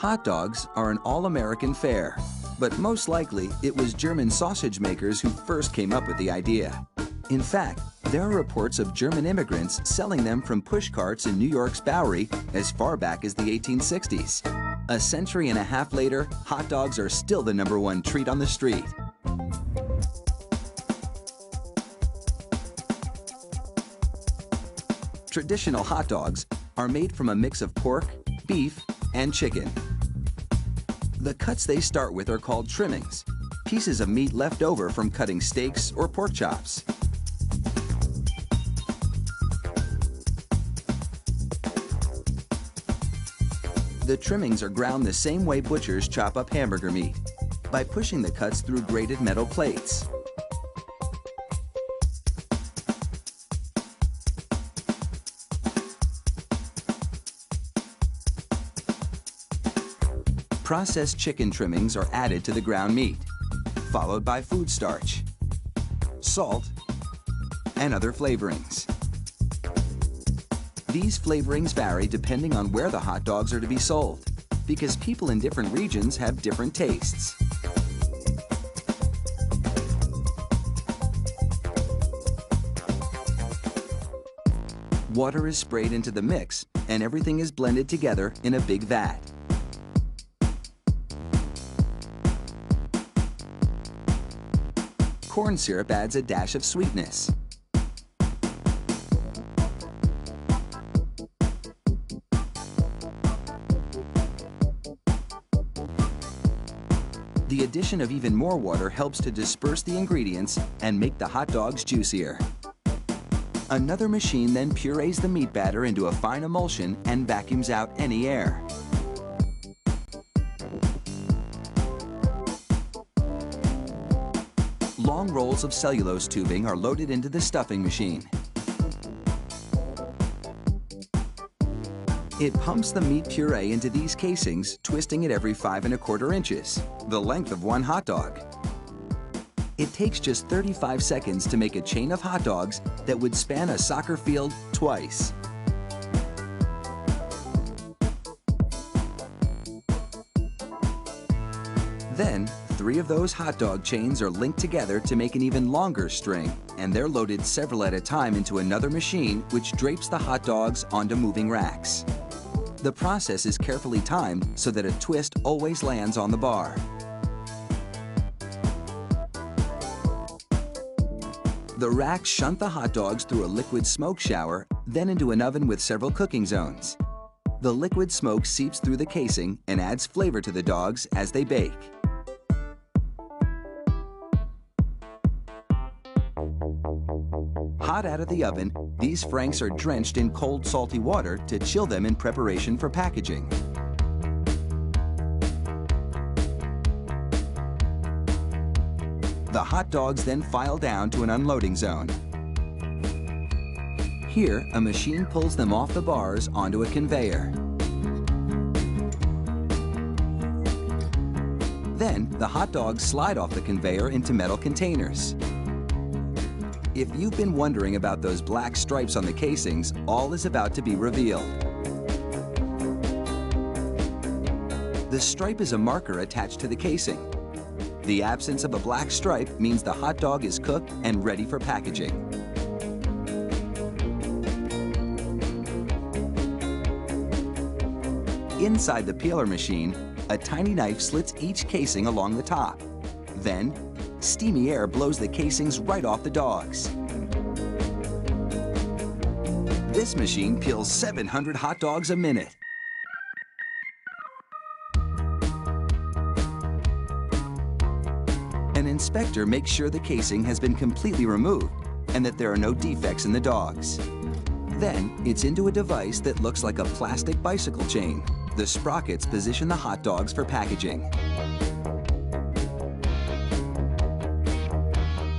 Hot dogs are an all-American fare, but most likely it was German sausage makers who first came up with the idea. In fact, there are reports of German immigrants selling them from push carts in New York's Bowery as far back as the 1860s. A century and a half later, hot dogs are still the #1 treat on the street. Traditional hot dogs are made from a mix of pork, beef, and chicken. The cuts they start with are called trimmings, pieces of meat left over from cutting steaks or pork chops. The trimmings are ground the same way butchers chop up hamburger meat, by pushing the cuts through grated metal plates. Processed chicken trimmings are added to the ground meat, followed by food starch, salt, and other flavorings. These flavorings vary depending on where the hot dogs are to be sold, because people in different regions have different tastes. Water is sprayed into the mix, and everything is blended together in a big vat. Corn syrup adds a dash of sweetness. The addition of even more water helps to disperse the ingredients and make the hot dogs juicier. Another machine then purees the meat batter into a fine emulsion and vacuums out any air. Long rolls of cellulose tubing are loaded into the stuffing machine. It pumps the meat puree into these casings, twisting it every 5 1/4 inches, the length of one hot dog. It takes just 35 seconds to make a chain of hot dogs that would span a soccer field twice. Then, 3 of those hot dog chains are linked together to make an even longer string, and they're loaded several at a time into another machine which drapes the hot dogs onto moving racks. The process is carefully timed so that a twist always lands on the bar. The racks shunt the hot dogs through a liquid smoke shower, then into an oven with several cooking zones. The liquid smoke seeps through the casing and adds flavor to the dogs as they bake. Hot out of the oven, these franks are drenched in cold, salty water to chill them in preparation for packaging. The hot dogs then file down to an unloading zone. Here, a machine pulls them off the bars onto a conveyor. Then, the hot dogs slide off the conveyor into metal containers. If you've been wondering about those black stripes on the casings, all is about to be revealed. The stripe is a marker attached to the casing. The absence of a black stripe means the hot dog is cooked and ready for packaging. Inside the peeler machine, a tiny knife slits each casing along the top. Then, steamy air blows the casings right off the dogs. This machine peels 700 hot dogs a minute. An inspector makes sure the casing has been completely removed and that there are no defects in the dogs. Then, it's into a device that looks like a plastic bicycle chain. The sprockets position the hot dogs for packaging.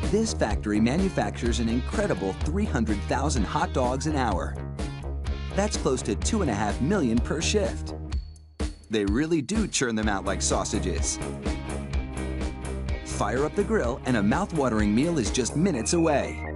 This factory manufactures an incredible 300,000 hot dogs an hour. That's close to 2.5 million per shift. They really do churn them out like sausages. Fire up the grill and a mouth-watering meal is just minutes away.